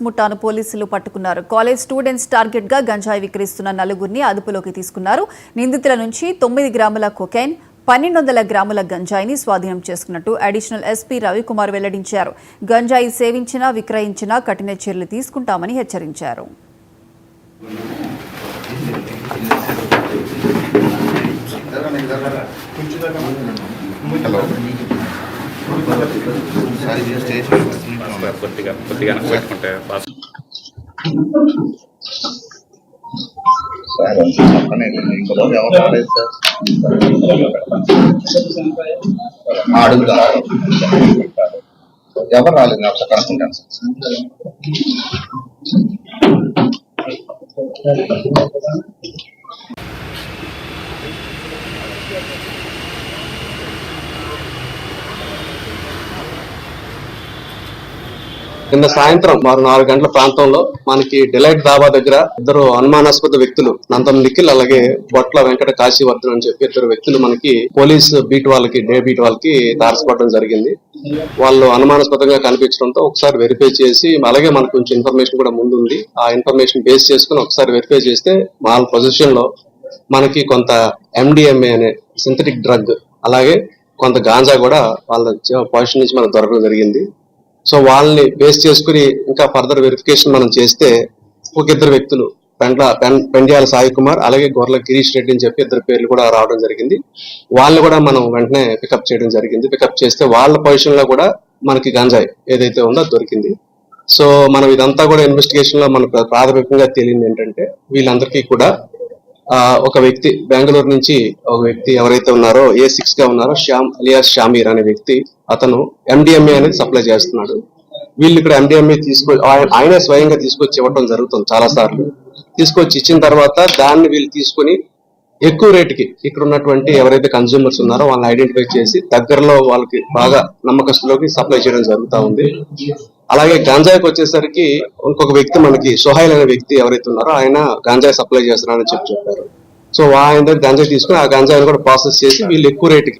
ముఠాను పోలీసులు పట్టుకున్నారు. College students target గా గంజాయి విక్రయిస్తున్న నలుగురిని అదుపులోకి తీసుకున్నారు. నిందితుల నుంచి 9 గ్రాముల కొకైన్, 1200 గ్రాముల గంజాయిని స్వాధీనం చేసుకున్నట్టు అడిషనల్ ఎస్పీ రవికుమార్ వెల్లడించారు. గంజాయి సేవించినా విక్రయించినా కఠిన చర్యలు తీసుకుంటామని హెచ్చరించారు. ఎవరు రాలేదు నాకు కనుక్కుంటాను నిన్న సాయంత్రం 4 గంటల ప్రాంతంలో మనకి డిలైట్ ధాబా దగ్గర ఇద్దరు అనుమానాస్పద వ్యక్తులు నందం నిఖిల్ అలాగే బొట్ల వెంకట కాశీవర్ధన్ అని చెప్పి ఇద్దరు వ్యక్తులు మనకి పోలీస్ బీట్ వాళ్ళకి డే బీట్ వాళ్ళకి తారసపడడం జరిగింది. వాళ్ళు అనుమానాస్పదంగా కనిపించడంతో ఒకసారి వెరిఫై చేసి అలాగే మనకు కొంచెం ఇన్ఫర్మేషన్ కూడా ముందుంది. ఆ ఇన్ఫర్మేషన్ బేస్ చేసుకుని ఒకసారి వెరిఫై చేస్తే వాళ్ళ పొజిషన్ లో మనకి కొంత MDMA అనే సింథటిక్ డ్రగ్ అలాగే కొంత గాంజా కూడా వాళ్ళ పొజిషన్ నుంచి మనకు దొరకడం జరిగింది. సో వాళ్ళని బేస్ చేసుకుని ఇంకా ఫర్దర్ వెరిఫికేషన్ మనం చేస్తే ఒక ఇద్దరు వ్యక్తులు పెండ్యాల సాయి కుమార్ అలాగే గొర్ల గిరీష్ రెడ్డి అని చెప్పి ఇద్దరు పేర్లు కూడా రావడం జరిగింది. వాళ్ళని కూడా మనం వెంటనే పికప్ చేయడం జరిగింది. పికప్ చేస్తే వాళ్ళ పొజిషన్ లో కూడా మనకి గంజాయి ఏదైతే ఉందో దొరికింది. సో మనం ఇదంతా కూడా ఇన్వెస్టిగేషన్ లో మనకు ప్రాథమికంగా తెలియంది ఏంటంటే వీళ్ళందరికీ కూడా ఒక వ్యక్తి బెంగళూరు నుంచి ఒక వ్యక్తి ఎవరైతే ఉన్నారో A6 గా ఉన్నారో శ్యామ్ అలియాస్ షామీర్ అనే వ్యక్తి అతను MDMA అనేది సప్లై చేస్తున్నాడు. వీళ్ళు ఇక్కడ MDMA ఆయనే స్వయంగా తీసుకొచ్చి ఇవ్వడం జరుగుతుంది. చాలా సార్లు తీసుకొచ్చి ఇచ్చిన తర్వాత దాన్ని వీళ్ళు తీసుకొని ఎక్కువ రేటుకి ఇక్కడ ఉన్నటువంటి ఎవరైతే కన్స్యూమర్స్ ఉన్నారో వాళ్ళని ఐడెంటిఫై చేసి దగ్గరలో వాళ్ళకి బాగా నమ్మకస్తులోకి సప్లై చేయడం జరుగుతూ ఉంది. అలాగే గంజాయికి వచ్చేసరికి ఇంకొక వ్యక్తి మనకి సోహైల్ అనే వ్యక్తి ఎవరైతే ఉన్నారో ఆయన గంజాయి సప్లై చేస్తున్నారని చెప్పారు. సో ఆయన దగ్గర గంజాయి తీసుకుని ఆ గంజాయిని కూడా ప్రాసెస్ చేసి వీళ్ళు ఎక్కువ రేటుకి